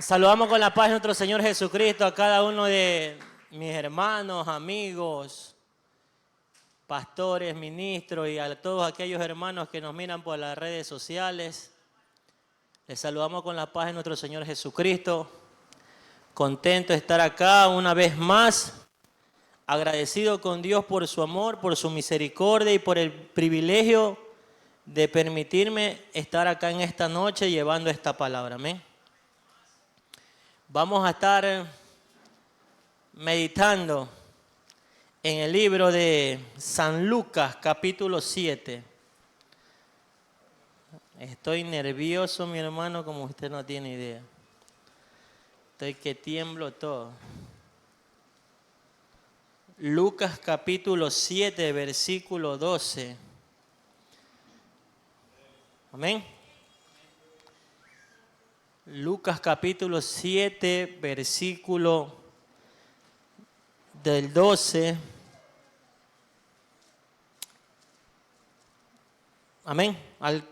Saludamos con la paz de nuestro Señor Jesucristo a cada uno de mis hermanos, amigos, pastores, ministros y a todos aquellos hermanos que nos miran por las redes sociales. Les saludamos con la paz de nuestro Señor Jesucristo. Contento de estar acá una vez más. Agradecido con Dios por su amor, por su misericordia y por el privilegio de permitirme estar acá en esta noche llevando esta palabra. Amén. Vamos a estar meditando en el libro de San Lucas, capítulo 7. Estoy nervioso, mi hermano, como usted no tiene idea. Estoy que tiemblo todo. Lucas, capítulo 7, versículo 12. Amén. Lucas capítulo 7, versículo del 12. Amén. Al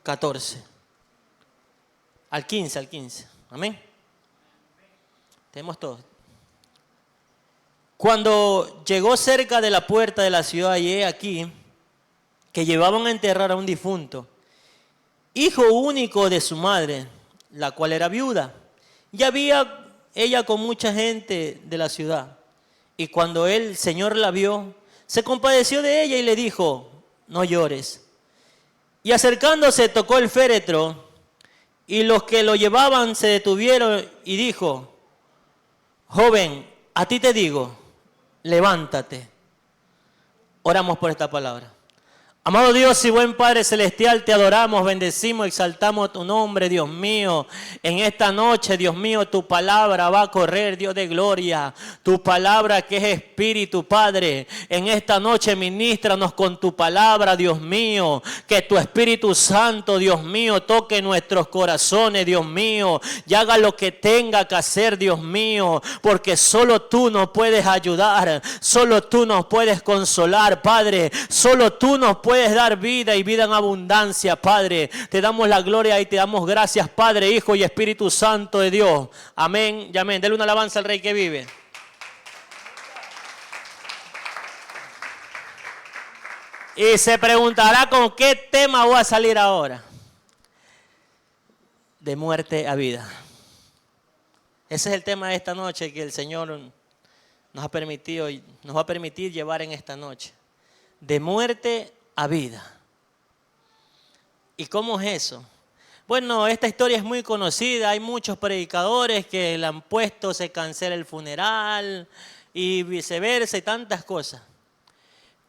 14. Al 15. Amén. Tenemos todos. Cuando llegó cerca de la puerta de la ciudad, y he aquí que llevaban a enterrar a un difunto, hijo único de su madre, la cual era viuda, y había ella con mucha gente de la ciudad. Y cuando el Señor la vio, se compadeció de ella y le dijo: no llores. Y acercándose tocó el féretro, y los que lo llevaban se detuvieron y dijo: joven, a ti te digo, levántate. Oramos por esta palabra. Amado Dios y buen Padre Celestial, te adoramos, bendecimos, exaltamos tu nombre, Dios mío. En esta noche, Dios mío, tu palabra va a correr, Dios de gloria. Tu palabra que es Espíritu, Padre. En esta noche, ministranos con tu palabra, Dios mío. Que tu Espíritu Santo, Dios mío, toque nuestros corazones, Dios mío. Y haga lo que tenga que hacer, Dios mío. Porque solo tú nos puedes ayudar. Solo tú nos puedes consolar, Padre. Solo tú nos puedes dar vida y vida en abundancia, Padre. Te damos la gloria y te damos gracias, Padre, Hijo y Espíritu Santo de Dios. Amén y amén. Dele una alabanza al Rey que vive. Y se preguntará con qué tema voy a salir ahora. De muerte a vida. Ese es el tema de esta noche que el Señor nos ha permitido y nos va a permitir llevar en esta noche. De muerte a vida. ¿Y cómo es eso? Bueno, esta historia es muy conocida, hay muchos predicadores que le han puesto, se cancela el funeral y viceversa y tantas cosas.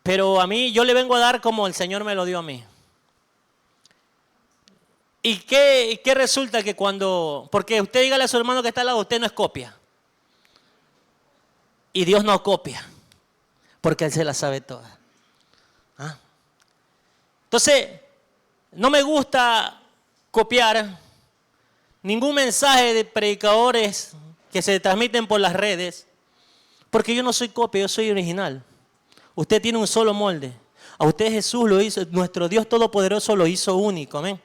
Pero a mí, yo le vengo a dar como el Señor me lo dio a mí. ¿Y qué resulta que cuando, porque usted dígale a su hermano que está al lado, usted no es copia. Y Dios no copia, porque Él se la sabe toda. ¿Ah? Entonces, no me gusta copiar ningún mensaje de predicadores que se transmiten por las redes, porque yo no soy copia, yo soy original. Usted tiene un solo molde. A usted Jesús lo hizo, nuestro Dios Todopoderoso lo hizo único, amén.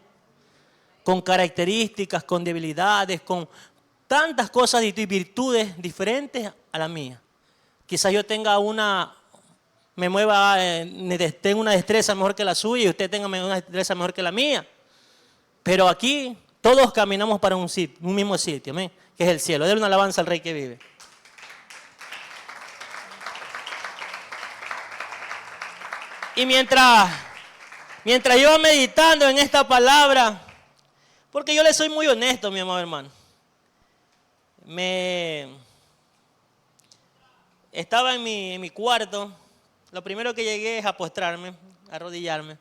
Con características, con debilidades, con tantas cosas y virtudes diferentes a la mía. Quizás yo tenga me mueva, tenga una destreza mejor que la suya y usted tenga una destreza mejor que la mía. Pero aquí todos caminamos para un mismo sitio, ¿amén? Que es el cielo. Denle una alabanza al Rey que vive. Y mientras yo iba meditando en esta palabra, porque yo le soy muy honesto, mi amado hermano. Estaba en mi cuarto. Lo primero que llegué es a postrarme, a arrodillarme.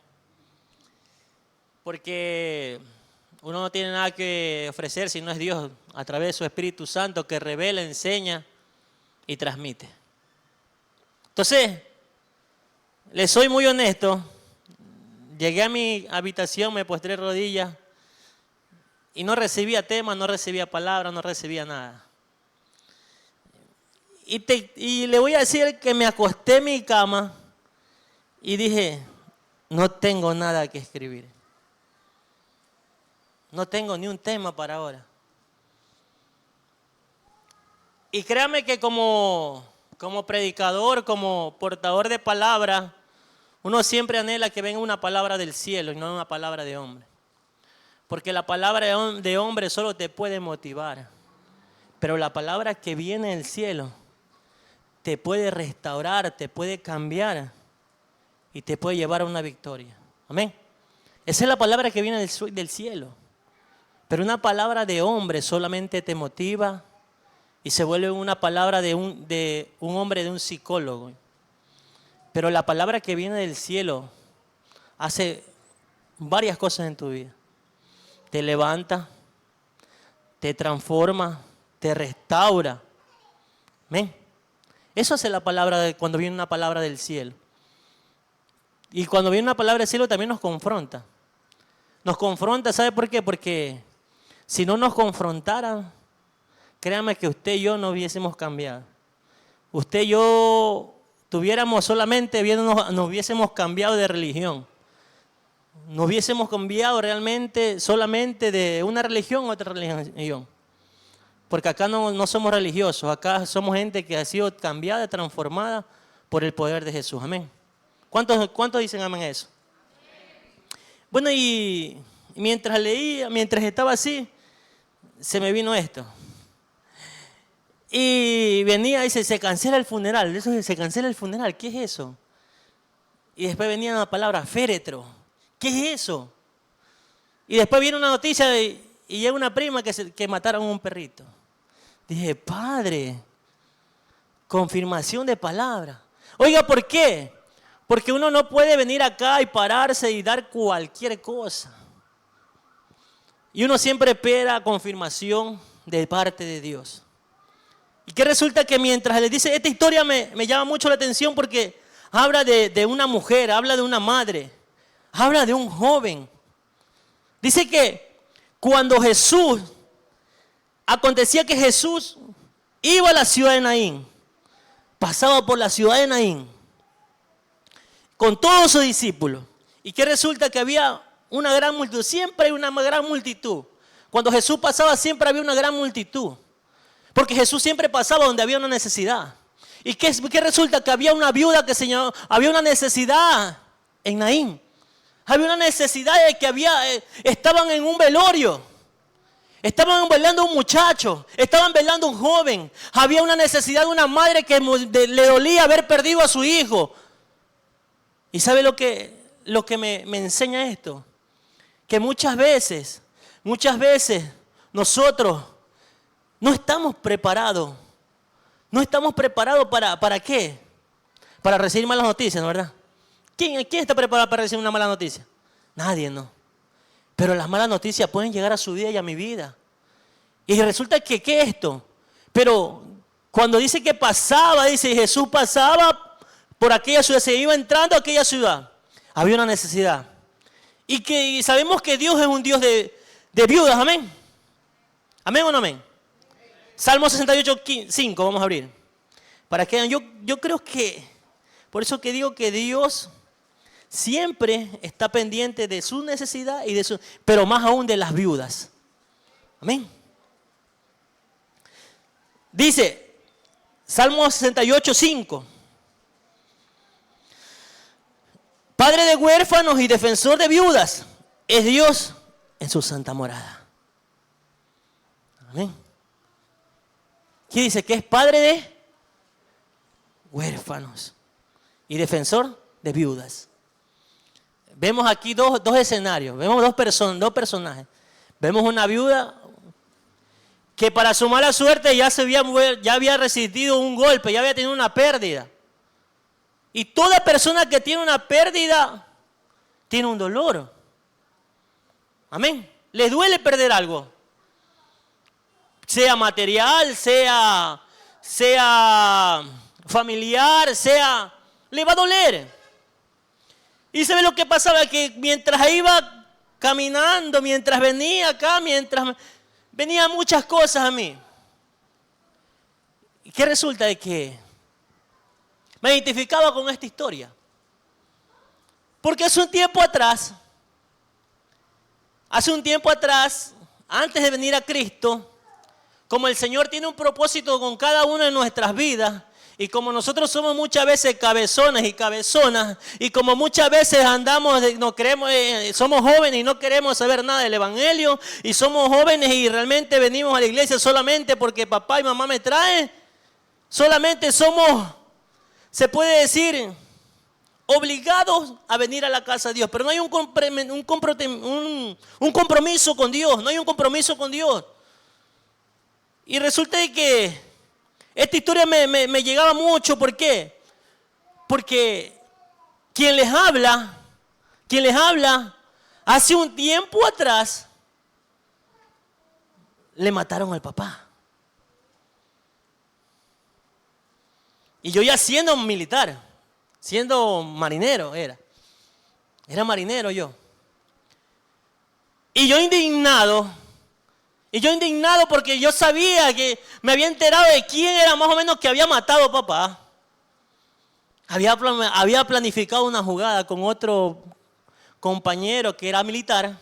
Porque uno no tiene nada que ofrecer si no es Dios a través de su Espíritu Santo que revela, enseña y transmite. Entonces, le soy muy honesto. Llegué a mi habitación, me postré rodillas y no recibía tema, no recibía palabra, no recibía nada. Y le voy a decir que me acosté en mi cama y dije, no tengo nada que escribir. No tengo ni un tema para ahora. Y créame que como predicador, como portador de palabra, uno siempre anhela que venga una palabra del cielo y no una palabra de hombre. Porque la palabra de hombre solo te puede motivar. Pero la palabra que viene del cielo te puede restaurar, te puede cambiar y te puede llevar a una victoria. Amén. Esa es la palabra que viene del cielo. Pero una palabra de hombre solamente te motiva y se vuelve una palabra de un hombre, de un psicólogo. Pero la palabra que viene del cielo hace varias cosas en tu vida. Te levanta, te transforma, te restaura. ¿Ven? Eso hace la palabra cuando viene una palabra del cielo. Y cuando viene una palabra del cielo también nos confronta. Nos confronta, ¿sabe por qué? Porque si no nos confrontara, créame que usted y yo no hubiésemos cambiado. Usted y yo tuviéramos solamente, nos hubiésemos cambiado de religión. Nos hubiésemos cambiado realmente solamente de una religión a otra religión. Porque acá no somos religiosos, acá somos gente que ha sido cambiada, transformada por el poder de Jesús. Amén. ¿Cuántos dicen amén a eso? Bueno, y mientras leía, mientras estaba así, se me vino esto. Y venía y dice, se cancela el funeral. Eso se cancela el funeral. ¿Qué es eso? Y después venía la palabra féretro. ¿Qué es eso? Y después viene una noticia y llega una prima que mataron a un perrito. Dije, Padre, confirmación de palabra. Oiga, ¿por qué? Porque uno no puede venir acá y pararse y dar cualquier cosa. Y uno siempre espera confirmación de parte de Dios. Y que resulta que mientras le dice, esta historia me llama mucho la atención porque habla de una mujer, habla de una madre, habla de un joven. Dice que cuando acontecía que Jesús iba a la ciudad de Naín, pasaba por la ciudad de Naín con todos sus discípulos. Y que resulta que había una gran multitud, siempre hay una gran multitud. Cuando Jesús pasaba siempre había una gran multitud. Porque Jesús siempre pasaba donde había una necesidad. ¿Y qué resulta? Que había una viuda que señaló, había una necesidad en Naín. Había una necesidad de que estaban en un velorio. Estaban velando a un muchacho, estaban velando a un joven. Había una necesidad de una madre que le dolía haber perdido a su hijo. ¿Y sabe lo que me enseña esto? Que muchas veces nosotros no estamos preparados. No estamos preparados ¿para qué? Para recibir malas noticias, ¿no, verdad? ¿Quién está preparado para recibir una mala noticia? Nadie, no. Pero las malas noticias pueden llegar a su vida y a mi vida. Y resulta que, ¿qué es esto? Pero cuando dice que pasaba, dice Jesús pasaba por aquella ciudad, se iba entrando a aquella ciudad. Había una necesidad. Y sabemos que Dios es un Dios de viudas, amén. ¿Amén o no amén? Salmo 68:5, vamos a abrir. Para que yo creo que, por eso que digo que Dios siempre está pendiente de su necesidad pero más aún de las viudas. Amén. Dice, Salmo 68:5. Padre de huérfanos y defensor de viudas, es Dios en su santa morada. Amén. ¿Qué dice? Que es padre de huérfanos y defensor de viudas. Vemos aquí dos escenarios, vemos dos personajes. Vemos una viuda que para su mala suerte ya había recibido un golpe, ya había tenido una pérdida. Y toda persona que tiene una pérdida tiene un dolor. Amén. Le duele perder algo. Sea material, sea familiar, le va a doler. Y ¿sabe lo que pasaba? Que mientras iba caminando, mientras venía acá, venían muchas cosas a mí. ¿Y qué resulta? De que me identificaba con esta historia. Porque hace un tiempo atrás, antes de venir a Cristo, como el Señor tiene un propósito con cada una de nuestras vidas, y como nosotros somos muchas veces cabezones y cabezonas, y como muchas veces andamos, no queremos, somos jóvenes y no queremos saber nada del Evangelio, y somos jóvenes y realmente venimos a la iglesia solamente porque papá y mamá me traen, solamente somos, se puede decir, obligados a venir a la casa de Dios, pero no hay un compromiso con Dios, no hay un compromiso con Dios. Y resulta que esta historia me llegaba mucho. ¿Por qué? Porque quien les habla, hace un tiempo atrás, le mataron al papá. Y yo ya siendo militar, siendo marinero era marinero yo. Y yo indignado porque yo sabía que me había enterado de quién era más o menos que había matado a papá. Había planificado una jugada con otro compañero que era militar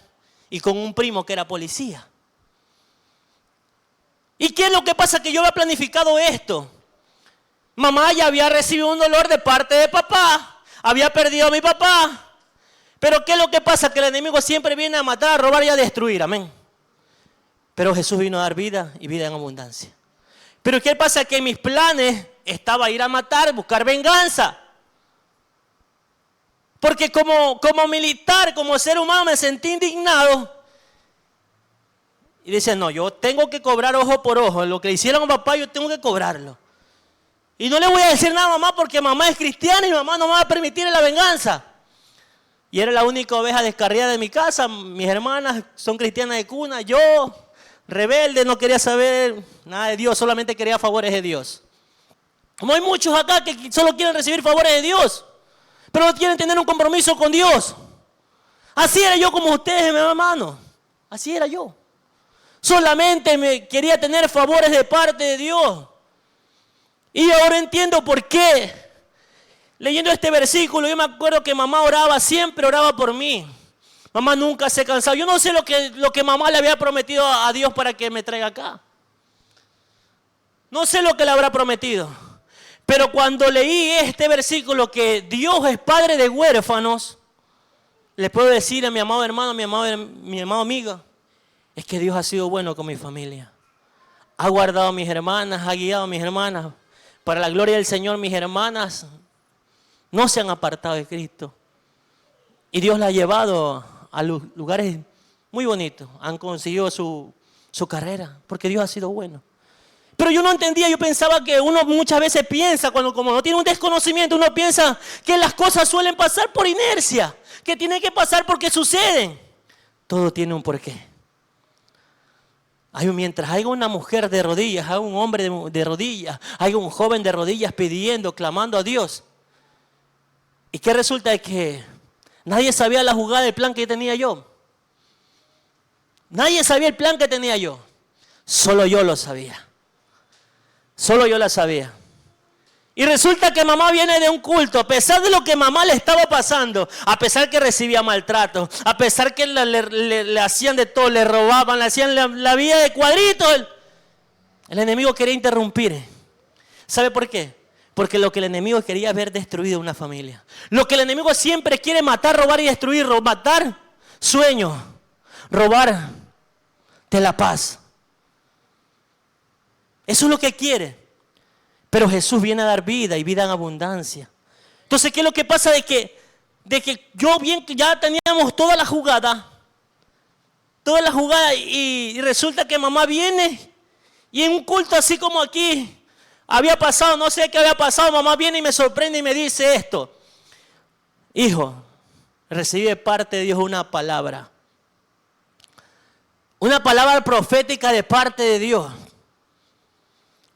y con un primo que era policía. ¿Y qué es lo que pasa? Que yo había planificado esto. Mamá ya había recibido un dolor de parte de papá, había perdido a mi papá. Pero ¿qué es lo que pasa? Que el enemigo siempre viene a matar, a robar y a destruir, amén. Pero Jesús vino a dar vida y vida en abundancia. Pero ¿qué pasa? Que en mis planes estaba ir a matar, buscar venganza. Porque como militar, como ser humano me sentí indignado. Y decía, no, yo tengo que cobrar ojo por ojo. Lo que le hicieron a papá yo tengo que cobrarlo. Y no le voy a decir nada a mamá porque mamá es cristiana y mamá no me va a permitir la venganza. Y era la única oveja descarriada de mi casa. Mis hermanas son cristianas de cuna. Yo, rebelde, no quería saber nada de Dios, solamente quería favores de Dios. Como hay muchos acá que solo quieren recibir favores de Dios, pero no quieren tener un compromiso con Dios. Así era yo como ustedes, mi hermano. Así era yo. Solamente me quería tener favores de parte de Dios. Y ahora entiendo por qué. Leyendo este versículo, yo me acuerdo que mamá oraba, siempre oraba por mí. Mamá nunca se cansaba. Yo no sé lo que mamá le había prometido a Dios para que me traiga acá. No sé lo que le habrá prometido. Pero cuando leí este versículo, que Dios es padre de huérfanos, le puedo decir a mi amado hermano, mi amado amigo, es que Dios ha sido bueno con mi familia. Ha guardado a mis hermanas, ha guiado a mis hermanas. Para la gloria del Señor, mis hermanas no se han apartado de Cristo. Y Dios la ha llevado a lugares muy bonitos. Han conseguido su carrera, porque Dios ha sido bueno. Pero yo no entendía, yo pensaba que uno muchas veces piensa, como no tiene un desconocimiento, uno piensa que las cosas suelen pasar por inercia, que tienen que pasar porque suceden. Todo tiene un porqué. Mientras haya una mujer de rodillas, haya un hombre de rodillas, haya un joven de rodillas pidiendo, clamando a Dios. ¿Y qué resulta? De que nadie sabía la jugada del plan que tenía yo. Nadie sabía el plan que tenía yo. Solo yo lo sabía. Solo yo la sabía. Y resulta que mamá viene de un culto, a pesar de lo que mamá le estaba pasando, a pesar que recibía maltrato, a pesar que le hacían de todo, le robaban, le hacían la vida de cuadritos. El enemigo quería interrumpir. ¿Sabe por qué? Porque lo que el enemigo quería ver destruido una familia. Lo que el enemigo siempre quiere matar, robar y destruir. Matar sueños, robar de la paz. Eso es lo que quiere. Pero Jesús viene a dar vida y vida en abundancia. Entonces, ¿qué es lo que pasa? De que ya teníamos toda la jugada y resulta que mamá viene y en un culto así como aquí había pasado, no sé qué había pasado, mamá viene y me sorprende y me dice esto: hijo, recibí de parte de Dios una palabra profética de parte de Dios.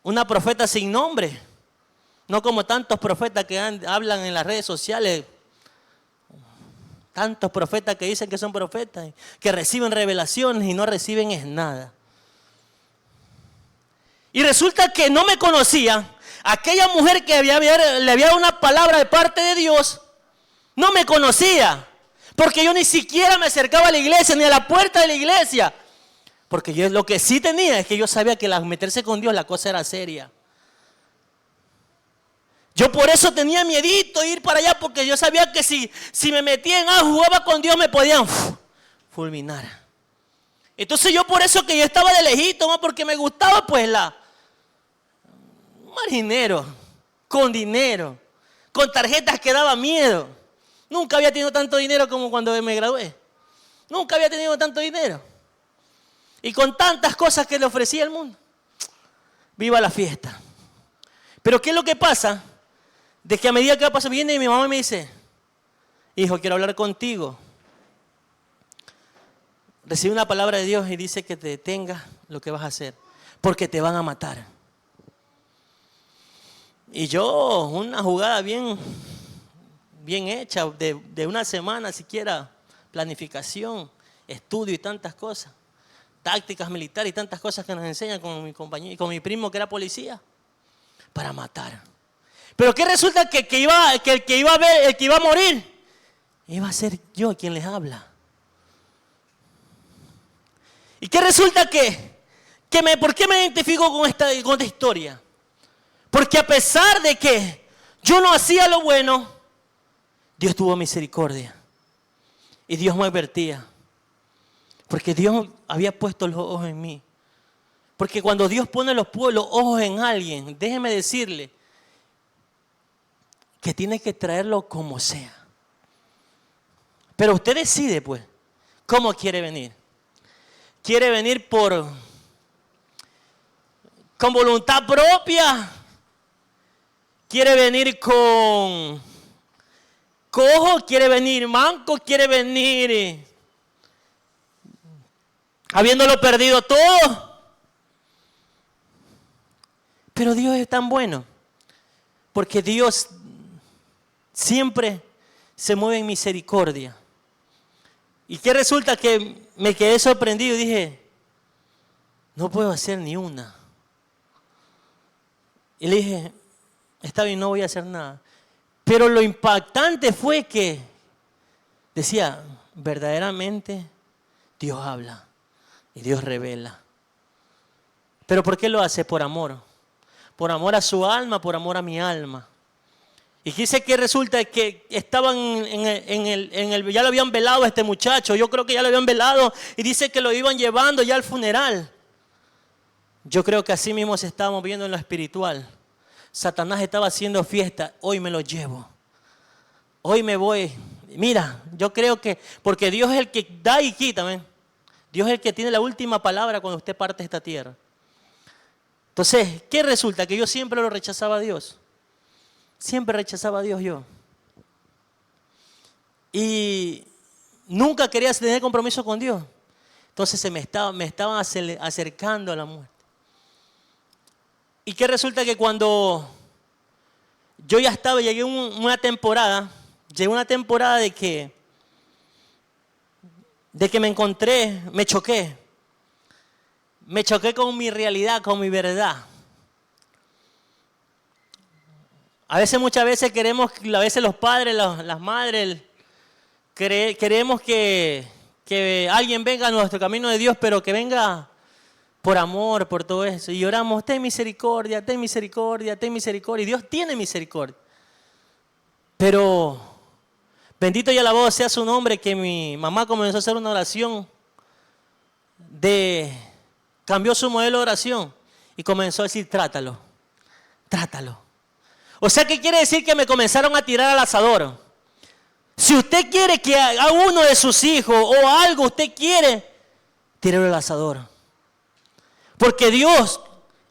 Una profeta sin nombre, no como tantos profetas que hablan en las redes sociales, tantos profetas que dicen que son profetas, que reciben revelaciones y no reciben es nada. Y resulta que no me conocía, aquella mujer que le había dado una palabra de parte de Dios, no me conocía, porque yo ni siquiera me acercaba a la iglesia, ni a la puerta de la iglesia. Porque yo lo que sí tenía es que yo sabía que al meterse con Dios la cosa era seria. Yo por eso tenía miedito ir para allá, porque yo sabía que si me metía en algo, jugaba con Dios, me podían fulminar. Entonces yo por eso que yo estaba de lejito, porque me gustaba pues marinero, con dinero, con tarjetas que daba miedo. Nunca había tenido tanto dinero como cuando me gradué. Nunca había tenido tanto dinero. Y con tantas cosas que le ofrecía al mundo. Viva la fiesta. Pero ¿qué es lo que pasa? De que a medida que pasa viene y mi mamá me dice, hijo, quiero hablar contigo. Recibe una palabra de Dios y dice que te detengas lo que vas a hacer, porque te van a matar. Y yo, una jugada bien hecha, de una semana siquiera, planificación, estudio y tantas cosas, tácticas militares y tantas cosas que nos enseñan con mi compañero y con mi primo que era policía, para matar. Pero ¿qué resulta? Que el que iba a morir, iba a ser yo quien les habla. ¿Y qué resulta ¿por qué me identifico con esta historia? Porque a pesar de que yo no hacía lo bueno, Dios tuvo misericordia. Y Dios me advertía. Porque Dios había puesto los ojos en mí. Porque cuando Dios pone los ojos en alguien, déjeme decirle que tiene que traerlo como sea. Pero usted decide pues, ¿cómo quiere venir? ¿Quiere venir con voluntad propia? ¿Quiere venir con cojo? ¿Quiere venir manco? ¿Quiere venir habiéndolo perdido todo? Pero Dios es tan bueno, porque Dios siempre se mueve en misericordia. ¿Y qué resulta? Que me quedé sorprendido y dije, no puedo hacer ni una. Y le dije, está bien, no voy a hacer nada. Pero lo impactante fue que decía, verdaderamente Dios habla y Dios revela. ¿Pero por qué lo hace? Por amor. Por amor a su alma, por amor a mi alma. Y dice que resulta que estaban ya lo habían velado a este muchacho. Yo creo que ya lo habían velado. Y dice que lo iban llevando ya al funeral. Yo creo que así mismo se estaba moviendo en lo espiritual. Satanás estaba haciendo fiesta. Hoy me lo llevo. Hoy me voy. Mira, yo creo que, porque Dios es el que da y quita, ¿ven? Dios es el que tiene la última palabra cuando usted parte de esta tierra. Entonces, ¿qué resulta? Que yo siempre lo rechazaba a Dios. Siempre rechazaba a Dios yo. Y nunca quería tener compromiso con Dios. Entonces me estaban acercando a la muerte. ¿Y qué resulta? Que cuando yo ya llegué una temporada de que me encontré, me choqué con mi realidad, con mi verdad. Muchas veces queremos, los padres, las madres, queremos que alguien venga a nuestro camino de Dios, pero que venga por amor, por todo eso. Y oramos, ten misericordia, ten misericordia, ten misericordia. Y Dios tiene misericordia. Pero bendito y alabado sea su nombre, que mi mamá comenzó a hacer una oración cambió su modelo de oración y comenzó a decir, trátalo, trátalo. O sea, ¿qué quiere decir? Que me comenzaron a tirar al asador. Si usted quiere que a uno de sus hijos o algo usted quiere, tírelo al asador. Porque Dios,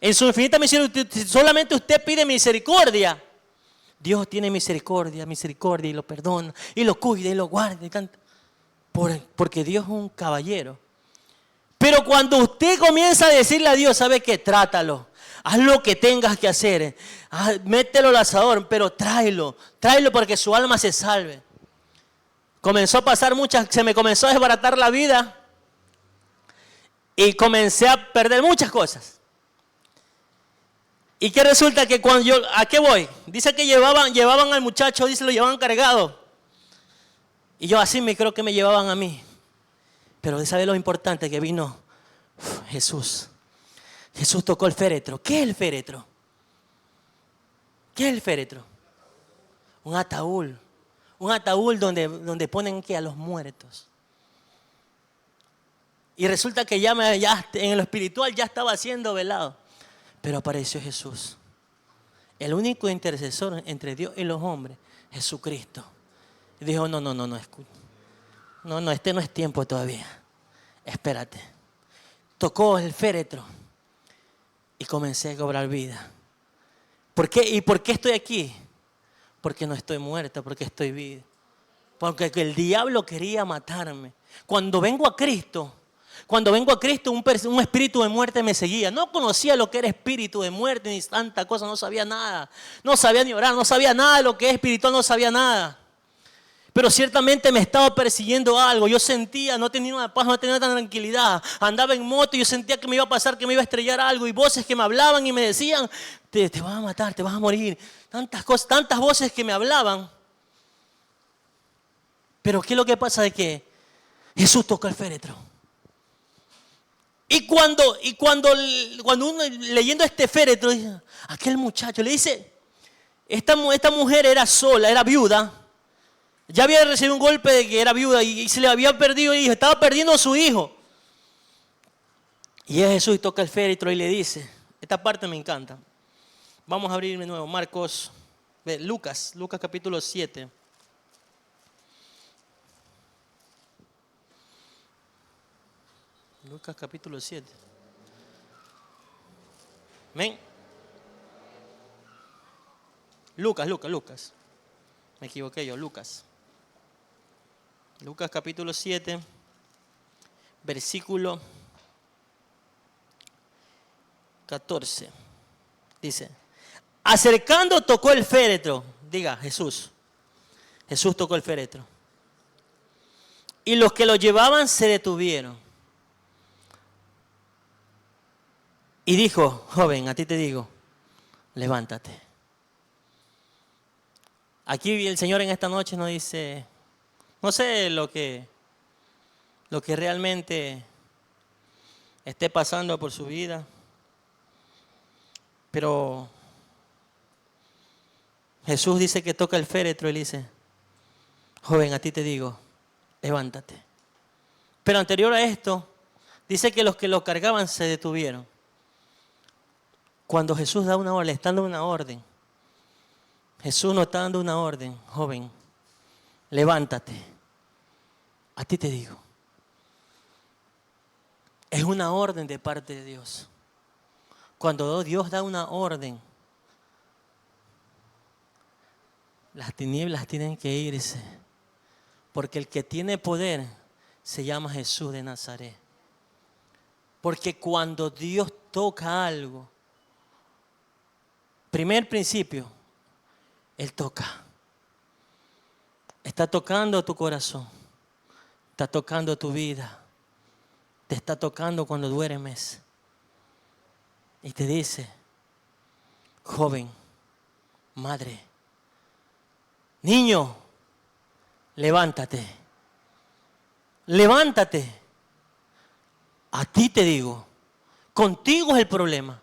en su infinita misericordia, solamente usted pide misericordia. Dios tiene misericordia y lo perdona, y lo cuida, y lo guarda, y canta. Porque Dios es un caballero. Pero cuando usted comienza a decirle a Dios, ¿sabe qué? Trátalo. Haz lo que tengas que hacer. Mételo al asador, pero tráelo para que su alma se salve. Comenzó a pasar se me comenzó a desbaratar la vida y comencé a perder muchas cosas. ¿Y qué resulta? Que cuando ¿a qué voy? Dice que llevaban al muchacho, dice, lo llevaban cargado. Y yo así creo que me llevaban a mí. Pero ¿sabe lo importante? Que vino Jesús. Jesús tocó el féretro. ¿Qué es el féretro? ¿Qué es el féretro? Un ataúd. Un ataúd donde ponen que a los muertos. Y resulta que ya en lo espiritual ya estaba siendo velado. Pero apareció Jesús. El único intercesor entre Dios y los hombres, Jesucristo. Y dijo, no, este no es tiempo todavía. Espérate. Tocó el féretro y comencé a cobrar vida. ¿Por qué? ¿Y por qué estoy aquí? Porque no estoy muerta, porque estoy viva. Porque el diablo quería matarme. Cuando vengo a Cristo, un espíritu de muerte me seguía. No conocía lo que era espíritu de muerte ni tanta cosa, no sabía nada. No sabía ni orar, no sabía nada de lo que es espiritual, no sabía nada. Pero ciertamente me estaba persiguiendo algo. Yo sentía, no tenía una paz, no tenía una tranquilidad. Andaba en moto y yo sentía que me iba a pasar, que me iba a estrellar algo. Y voces que me hablaban y me decían, te vas a matar, te vas a morir. Tantas cosas, tantas voces que me hablaban. Pero ¿qué es lo que pasa? De que Jesús toca el féretro. Y cuando uno leyendo este féretro, aquel muchacho le dice, esta mujer era sola, era viuda. Ya había recibido un golpe de que era viuda y se le había perdido hijo, estaba perdiendo a su hijo. Y es Jesús y toca el féretro y le dice, esta parte me encanta. Vamos a abrir de nuevo, Lucas capítulo 7. Lucas capítulo 7. Amén. Lucas. Me equivoqué yo, Lucas. Lucas capítulo 7, versículo 14. Dice, acercando tocó el féretro. Diga, Jesús. Jesús tocó el féretro. Y los que lo llevaban se detuvieron. Y dijo, joven, a ti te digo, levántate. Aquí el Señor en esta noche nos dice, no sé lo que realmente esté pasando por su vida, pero Jesús dice que toca el féretro y le dice, joven, a ti te digo, levántate. Pero anterior a esto, dice que los que lo cargaban se detuvieron. Cuando Jesús da una orden, le está dando una orden. Jesús nos está dando una orden, joven, levántate. A ti te digo. Es una orden de parte de Dios. Cuando Dios da una orden, las tinieblas tienen que irse. Porque el que tiene poder se llama Jesús de Nazaret. Porque cuando Dios toca algo, primer principio, Él toca. Está tocando tu corazón. Está tocando tu vida. Te está tocando cuando duermes. Y te dice, joven, madre, niño, levántate. Levántate. A ti te digo, contigo es el problema.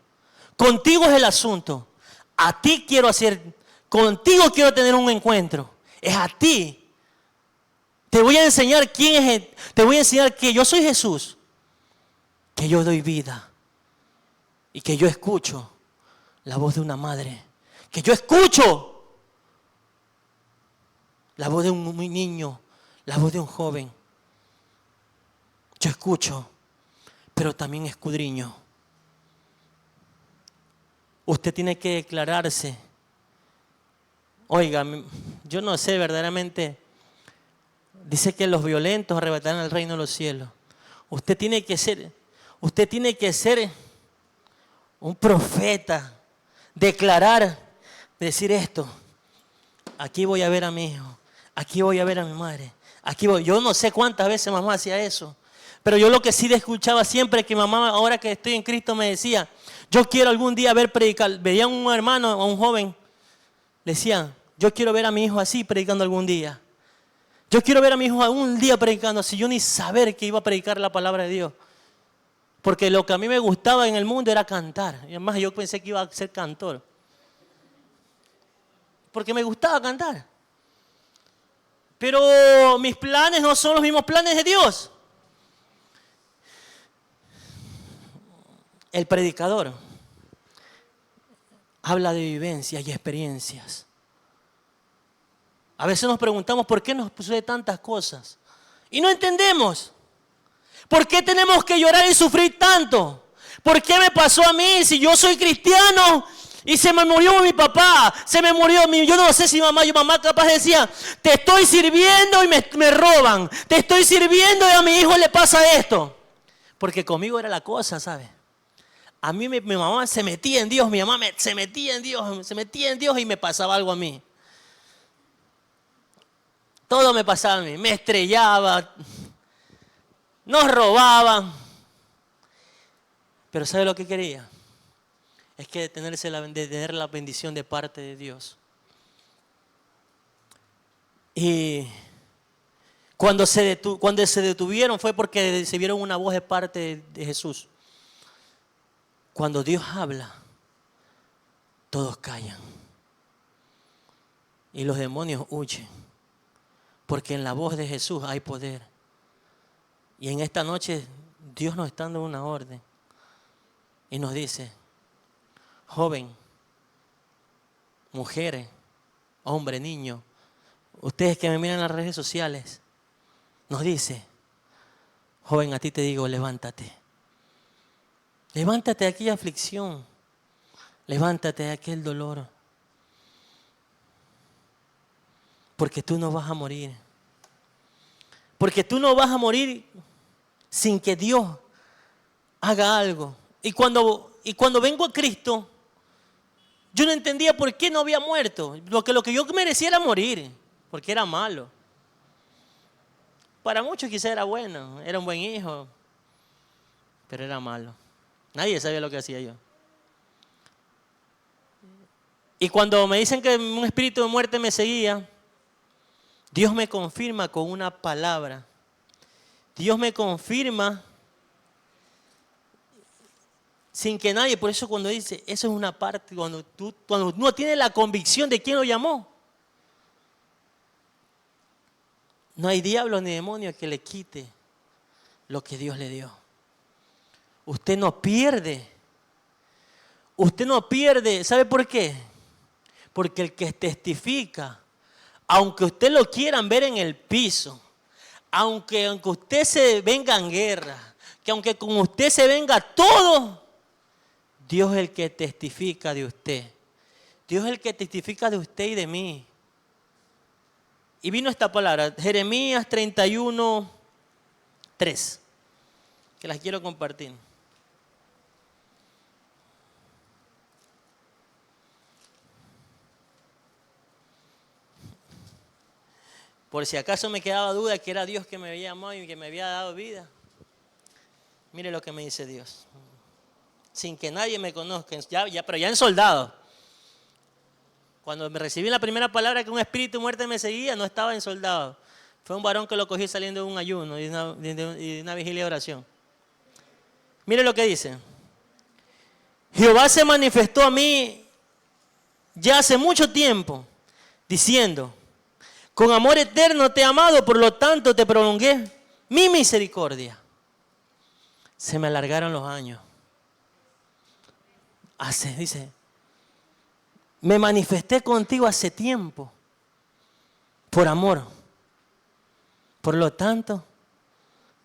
Contigo es el asunto. A ti quiero hacer, contigo quiero tener un encuentro. Es a ti. Te voy a enseñar quién es Él. Te voy a enseñar que yo soy Jesús. Que yo doy vida. Y que yo escucho la voz de una madre. Que yo escucho la voz de un niño. La voz de un joven. Yo escucho. Pero también escudriño. Usted tiene que declararse. Oiga, yo no sé verdaderamente. Dice que los violentos arrebatarán el reino de los cielos. Usted tiene que ser un profeta. Declarar, decir esto. Aquí voy a ver a mi hijo. Aquí voy a ver a mi madre. Aquí voy. Yo no sé cuántas veces mamá hacía eso. Pero yo lo que sí escuchaba siempre que mamá, ahora que estoy en Cristo, me decía, yo quiero algún día ver predicar. Veía a un hermano, a un joven, le decían, yo quiero ver a mi hijo así predicando algún día. Yo quiero ver a mi hijo algún día predicando así. Yo ni saber que iba a predicar la palabra de Dios. Porque lo que a mí me gustaba en el mundo era cantar. Y además yo pensé que iba a ser cantor. Porque me gustaba cantar. Pero mis planes no son los mismos planes de Dios. El predicador habla de vivencias y experiencias. A veces nos preguntamos por qué nos sucede tantas cosas. Y no entendemos. ¿Por qué tenemos que llorar y sufrir tanto? ¿Por qué me pasó a mí si yo soy cristiano y se me murió mi papá? Se me murió mi... Yo no sé si mi mamá capaz decía, te estoy sirviendo y me roban. Te estoy sirviendo y a mi hijo le pasa esto. Porque conmigo era la cosa, ¿sabes? A mí mi mamá se metía en Dios, mi mamá se metía en Dios y me pasaba algo a mí. Todo me pasaba a mí, me estrellaba, nos robaban. Pero ¿sabe lo que quería? Es que de tener la bendición de parte de Dios. Y cuando se detuvieron fue porque se vieron una voz de parte de Jesús. Cuando Dios habla, todos callan. Y los demonios huyen. Porque en la voz de Jesús hay poder. Y en esta noche Dios nos está dando una orden. Y nos dice, joven, mujeres, hombre, niño, ustedes que me miran en las redes sociales, nos dice, joven, a ti te digo, levántate. Levántate de aquella aflicción. Levántate de aquel dolor. Porque tú no vas a morir. Porque tú no vas a morir sin que Dios haga algo. Y cuando vengo a Cristo, yo no entendía por qué no había muerto. Lo que yo merecía era morir, porque era malo. Para muchos quizás era bueno, era un buen hijo, pero era malo. Nadie sabía lo que hacía yo. Y cuando me dicen que un espíritu de muerte me seguía, Dios me confirma con una palabra. Dios me confirma sin que nadie, por eso cuando dice, eso es una parte, cuando uno tiene la convicción de quién lo llamó, no hay diablo ni demonio que le quite lo que Dios le dio. Usted no pierde. Usted no pierde. ¿Sabe por qué? Porque el que testifica, aunque usted lo quieran ver en el piso, aunque usted se venga en guerra, que aunque con usted se venga todo, Dios es el que testifica de usted. Dios es el que testifica de usted y de mí. Y vino esta palabra, Jeremías 31, 3, que las quiero compartir. Por si acaso me quedaba duda que era Dios que me había llamado y que me había dado vida. Mire lo que me dice Dios. Sin que nadie me conozca, pero ya en soldado. Cuando me recibí la primera palabra que un espíritu de muerte me seguía, no estaba en soldado. Fue un varón que lo cogí saliendo de un ayuno y de una vigilia de oración. Mire lo que dice. Jehová se manifestó a mí ya hace mucho tiempo, diciendo, con amor eterno te he amado, por lo tanto te prolongué mi misericordia. Se me alargaron los años. Dice, me manifesté contigo hace tiempo, por amor. Por lo tanto,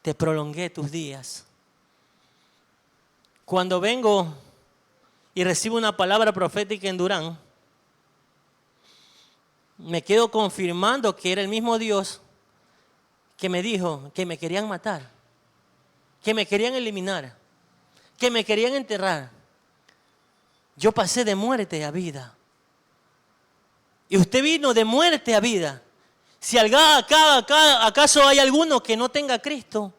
te prolongué tus días. Cuando vengo y recibo una palabra profética en Durán, me quedo confirmando que era el mismo Dios que me dijo que me querían matar, que me querían eliminar, que me querían enterrar. Yo pasé de muerte a vida. Y usted vino de muerte a vida. Si acaso hay alguno que no tenga a Cristo,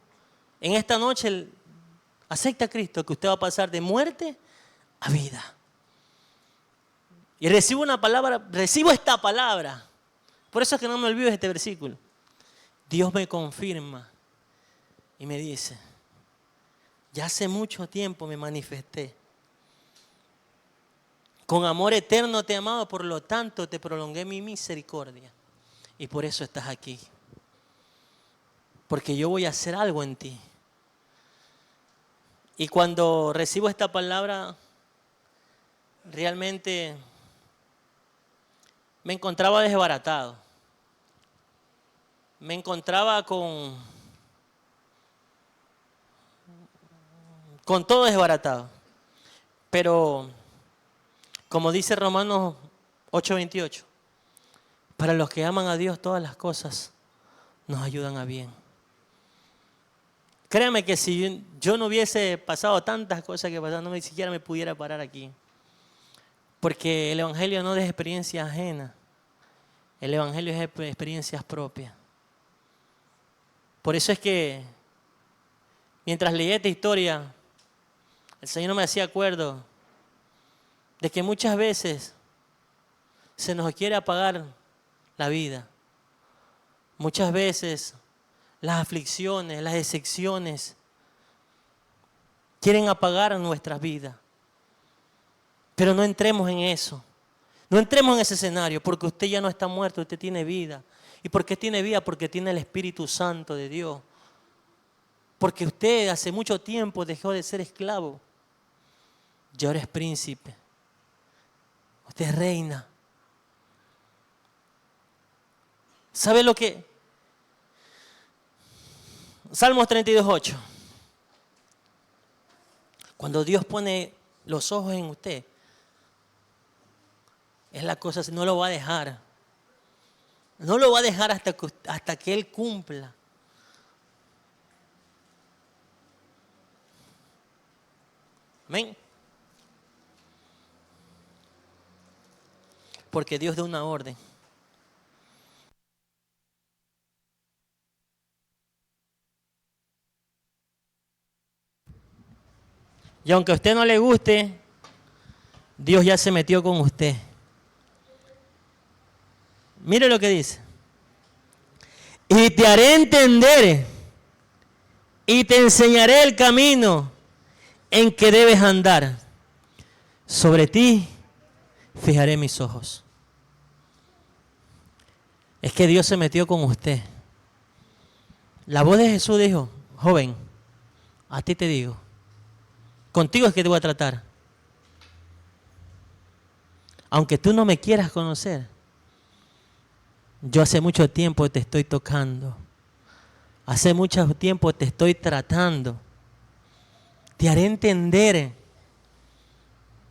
en esta noche acepta a Cristo, que usted va a pasar de muerte a vida. Y recibo esta palabra. Por eso es que no me olvido de este versículo. Dios me confirma y me dice, Ya hace mucho tiempo me manifesté. Con amor eterno te he amado, por lo tanto te prolongué mi misericordia. Y por eso estás aquí. Porque yo voy a hacer algo en ti. Y cuando recibo esta palabra, realmente me encontraba desbaratado. Me encontraba con todo desbaratado. Pero, como dice Romanos 8:28, para los que aman a Dios todas las cosas nos ayudan a bien. Créame que si yo no hubiese pasado tantas cosas que pasaron, ni siquiera me pudiera parar aquí. Porque el Evangelio no es experiencia ajena. El Evangelio es experiencias propias. Por eso es que mientras leía esta historia, el Señor me hacía acuerdo de que muchas veces se nos quiere apagar la vida. Muchas veces las aflicciones, las decepciones quieren apagar nuestras vidas. Pero no entremos en eso. No entremos en ese escenario, porque usted ya no está muerto, usted tiene vida. ¿Y por qué tiene vida? Porque tiene el Espíritu Santo de Dios. Porque usted hace mucho tiempo dejó de ser esclavo y ahora es príncipe. Usted es reina. ¿Sabe lo que? Salmos 32:8. Cuando Dios pone los ojos en usted, es la cosa, no lo va a dejar. No lo va a dejar hasta que Él cumpla. Amén. Porque Dios da una orden. Y aunque a usted no le guste, Dios ya se metió con usted. Mire lo que dice. Y te haré entender y te enseñaré el camino en que debes andar. Sobre ti fijaré mis ojos. Es que Dios se metió con usted. La voz de Jesús dijo, joven, a ti te digo, contigo es que te voy a tratar. Aunque tú no me quieras conocer, yo hace mucho tiempo te estoy tocando. Hace mucho tiempo te estoy tratando. Te haré entender.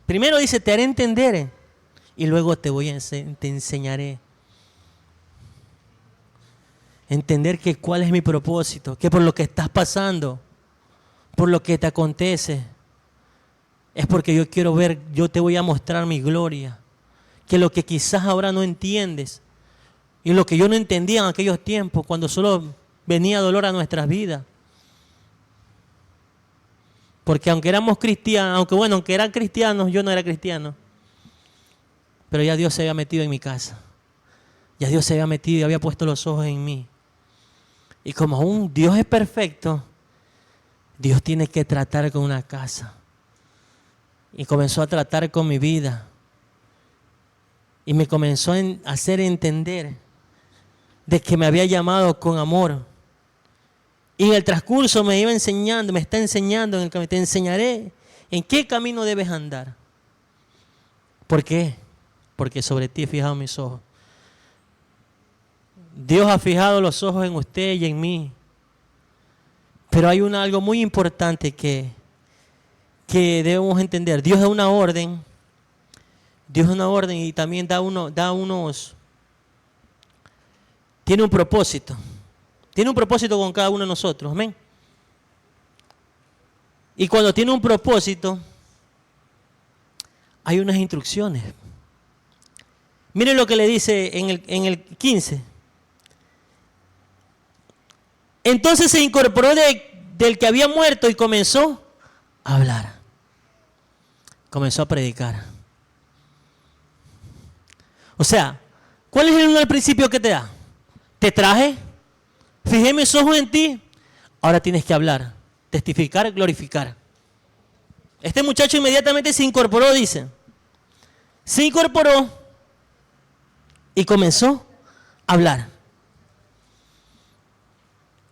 Primero dice, te haré entender. Y luego te enseñaré. Entender que cuál es mi propósito. Que por lo que estás pasando, por lo que te acontece, es porque yo quiero ver, yo te voy a mostrar mi gloria. Que lo que quizás ahora no entiendes, y lo que yo no entendía en aquellos tiempos, cuando solo venía dolor a nuestras vidas. Porque aunque éramos cristianos, aunque eran cristianos, yo no era cristiano. Pero ya Dios se había metido en mi casa. Ya Dios se había metido y había puesto los ojos en mí. Y como aún Dios es perfecto, Dios tiene que tratar con una casa. Y comenzó a tratar con mi vida. Y me comenzó a hacer entender de que me había llamado con amor. Y en el transcurso me iba enseñando, me está enseñando, en el camino te enseñaré en qué camino debes andar. ¿Por qué? Porque sobre ti he fijado mis ojos. Dios ha fijado los ojos en usted y en mí. Pero hay algo muy importante que debemos entender. Dios da una orden. Dios da una orden y también tiene un propósito. Tiene un propósito con cada uno de nosotros. Amén. Y cuando tiene un propósito, hay unas instrucciones. Miren lo que le dice en el 15. Entonces se incorporó del que había muerto y comenzó a hablar. Comenzó a predicar. O sea, ¿cuál es el principio que te da? Te traje, fijé mis ojos en ti, ahora tienes que hablar. testificar, glorificar. Este muchacho inmediatamente se incorporó, dice. Se incorporó y comenzó a hablar.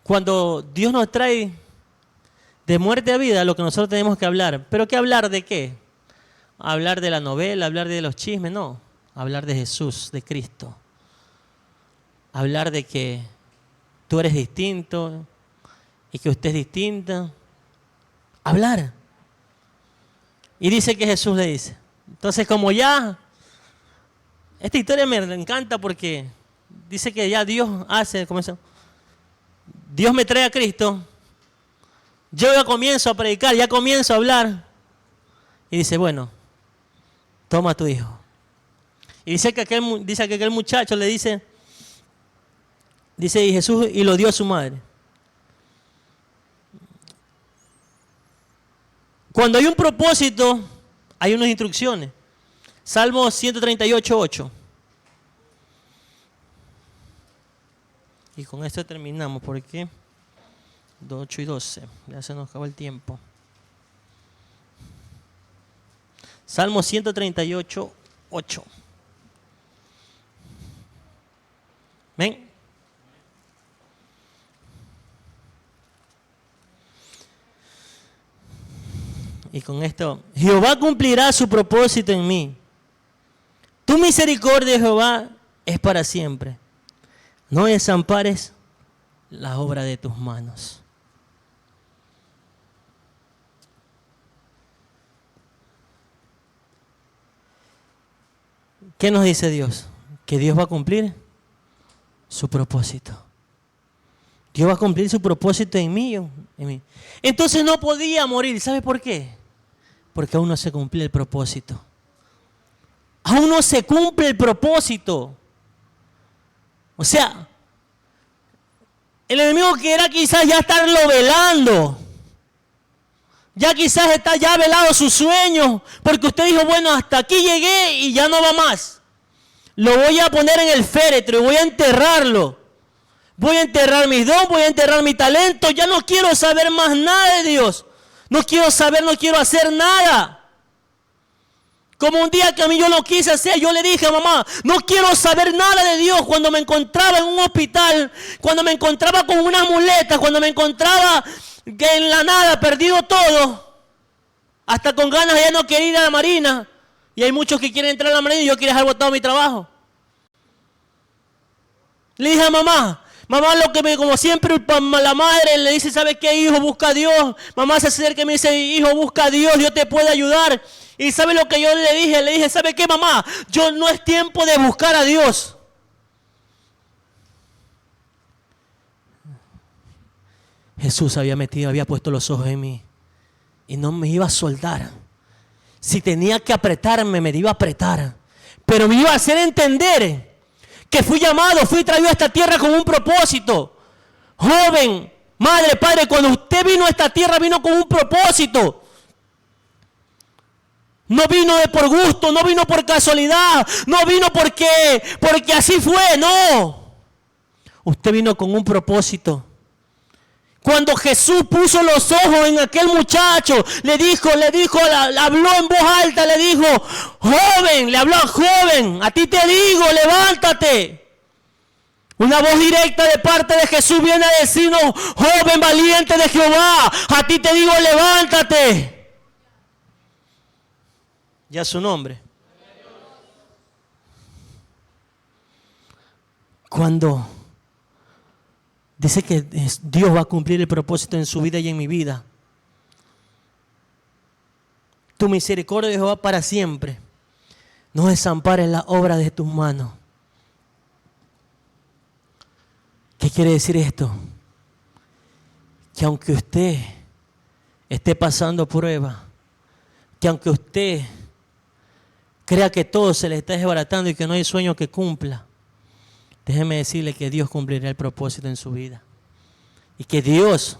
Cuando Dios nos trae de muerte a vida, lo que nosotros tenemos que hablar. ¿Pero qué hablar de qué? Hablar de la novela, hablar de los chismes, no. Hablar de Jesús, de Cristo. Hablar de que tú eres distinto y que usted es distinta. Hablar. Y dice que Jesús le dice. Entonces, como ya, esta historia me encanta porque dice que ya Dios hace, Dios me trae a Cristo, yo ya comienzo a predicar, ya comienzo a hablar. Y dice, bueno, toma a tu hijo. Y dice que aquel muchacho le dice, y Jesús y lo dio a su madre. Cuando hay un propósito, hay unas instrucciones. Salmo 138:8. Y con esto terminamos, porque 8 y 12, ya se nos acabó el tiempo. Salmo 138:8. ¿Ven? Y con esto, Jehová cumplirá su propósito en mí. Tu misericordia, Jehová, es para siempre. No desampares la obra de tus manos. ¿Qué nos dice Dios? Que Dios va a cumplir su propósito. Dios va a cumplir su propósito en mí. Entonces no podía morir. ¿Sabe por qué? Porque aún no se cumple el propósito. Aún no se cumple el propósito. O sea, el enemigo quiera quizás ya estarlo velando. Ya quizás está ya velado su sueño. Porque usted dijo, bueno, hasta aquí llegué y ya no va más. Lo voy a poner en el féretro y voy a enterrarlo. Voy a enterrar mis dones, voy a enterrar mi talento. Ya no quiero saber más nada de Dios. No quiero saber, no quiero hacer nada. Como un día que a mí yo lo quise hacer, yo le dije a mamá, no quiero saber nada de Dios. Cuando me encontraba en un hospital, cuando me encontraba con unas muletas, cuando me encontraba que en la nada, perdido todo, hasta con ganas ya no quería ir a la marina. Y hay muchos que quieren entrar a la marina y yo quiero dejar botado mi trabajo. Le dije a mamá, lo que me, como siempre, la madre le dice, ¿sabes qué, hijo? Busca a Dios. Mamá se acerca y me dice, hijo, busca a Dios, Dios te puede ayudar. Y ¿sabe lo que yo le dije? Le dije, ¿sabe qué, mamá? No es tiempo de buscar a Dios. Jesús había puesto los ojos en mí y no me iba a soltar. Si tenía que apretarme, me iba a apretar. Pero me iba a hacer entender que fui llamado, fui traído a esta tierra con un propósito. Joven, madre, padre, cuando usted vino a esta tierra, vino con un propósito. No vino de por gusto, no vino por casualidad, no vino porque así fue, no. Usted vino con un propósito. Cuando Jesús puso los ojos en aquel muchacho, le habló en voz alta, le dijo, joven, le habló, joven, a ti te digo, levántate. Una voz directa de parte de Jesús viene a decirnos, joven valiente de Jehová, a ti te digo, levántate. Ya su nombre. Cuando dice que Dios va a cumplir el propósito en su vida y en mi vida. Tu misericordia, Jehová, para siempre. No desampares la obra de tus manos. ¿Qué quiere decir esto? Que aunque usted esté pasando prueba, que aunque usted crea que todo se le está desbaratando y que no hay sueño que cumpla, déjeme decirle que Dios cumplirá el propósito en su vida. Y que Dios,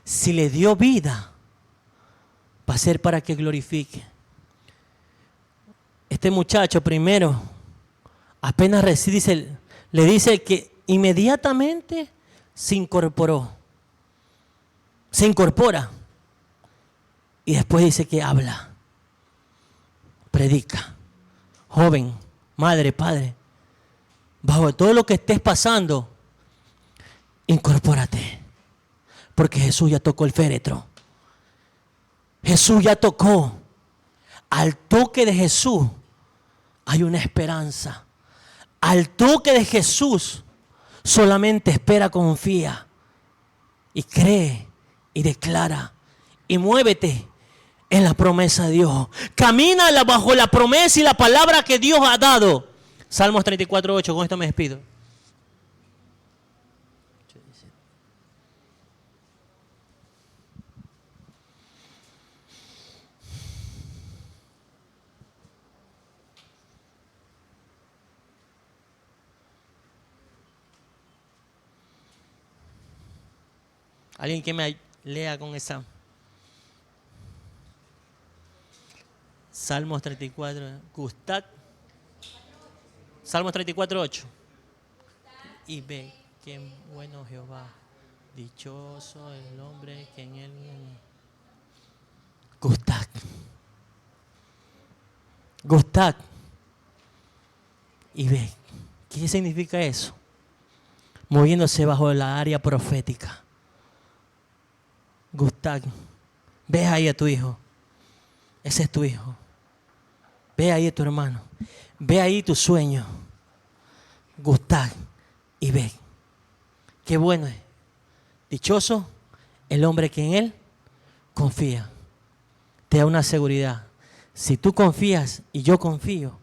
si le dio vida, va a ser para que glorifique. Este muchacho primero, apenas le dice que inmediatamente se incorporó. Se incorpora. Y después dice que habla. Predica. Joven, madre, padre, bajo todo lo que estés pasando, incorpórate. Porque Jesús ya tocó el féretro. Jesús ya tocó. Al toque de Jesús hay una esperanza. Al toque de Jesús solamente espera, confía y cree y declara y muévete en la promesa de Dios. Camina bajo la promesa y la palabra que Dios ha dado. Salmos 34:8, con esto me despido. Alguien que me lea con esa. Salmos 34. Gustad. Salmos 34:8. Y ve qué bueno Jehová. Dichoso el hombre que en él. Gustad. Gustad. Y ve. ¿Qué significa eso? Moviéndose bajo la área profética. Gustad, ve ahí a tu hijo. Ese es tu hijo. Ve ahí a tu hermano. Ve ahí tu sueño. Gustad y ve. Qué bueno es. Dichoso el hombre que en él confía. Te da una seguridad. Si tú confías y yo confío,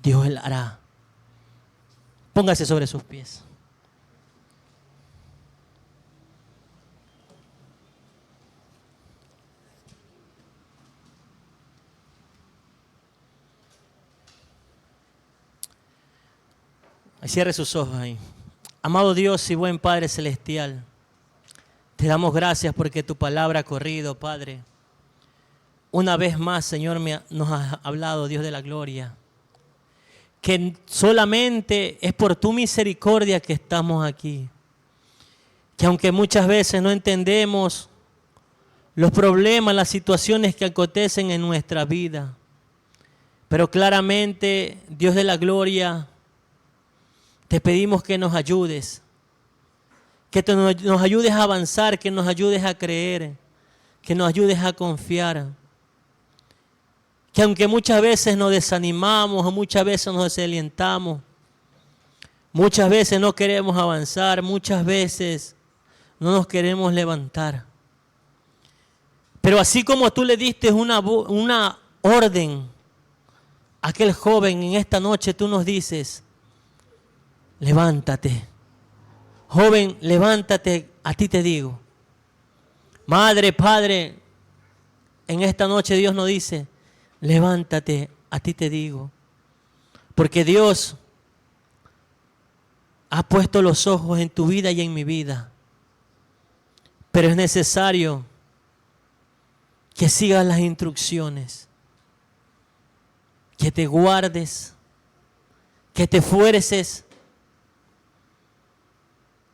Dios él hará. Póngase sobre sus pies. Cierre sus ojos ahí. Amado Dios y buen Padre Celestial, te damos gracias porque tu palabra ha corrido, Padre. Una vez más, Señor, nos has hablado, Dios de la gloria, que solamente es por tu misericordia que estamos aquí. Que aunque muchas veces no entendemos los problemas, las situaciones que acontecen en nuestra vida, pero claramente, Dios de la gloria, te pedimos que nos ayudes, que nos ayudes a avanzar, que nos ayudes a creer, que nos ayudes a confiar. Que aunque muchas veces nos desanimamos, o muchas veces nos desalientamos, muchas veces no queremos avanzar, muchas veces no nos queremos levantar. Pero así como tú le diste una orden a aquel joven, en esta noche tú nos dices, levántate. Joven, levántate, a ti te digo. Madre, padre, en esta noche Dios nos dice, levántate, a ti te digo. Porque Dios ha puesto los ojos en tu vida y en mi vida. Pero es necesario que sigas las instrucciones, que te guardes, que te esfuerces,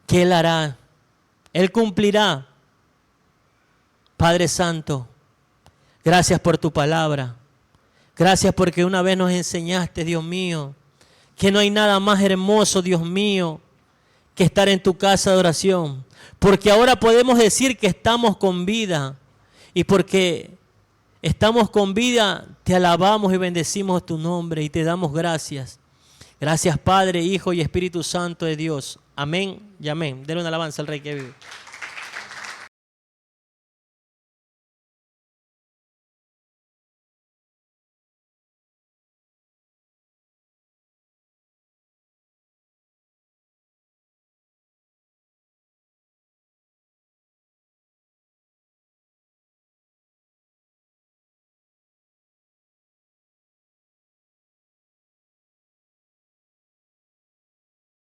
que Él hará, Él cumplirá. Padre Santo, gracias por tu palabra. Gracias porque una vez nos enseñaste, Dios mío, que no hay nada más hermoso, Dios mío, que estar en tu casa de oración. Porque ahora podemos decir que estamos con vida. Y porque estamos con vida, te alabamos y bendecimos tu nombre y te damos gracias. Gracias Padre, Hijo y Espíritu Santo de Dios. Amén y amén. Denle una alabanza al Rey que vive.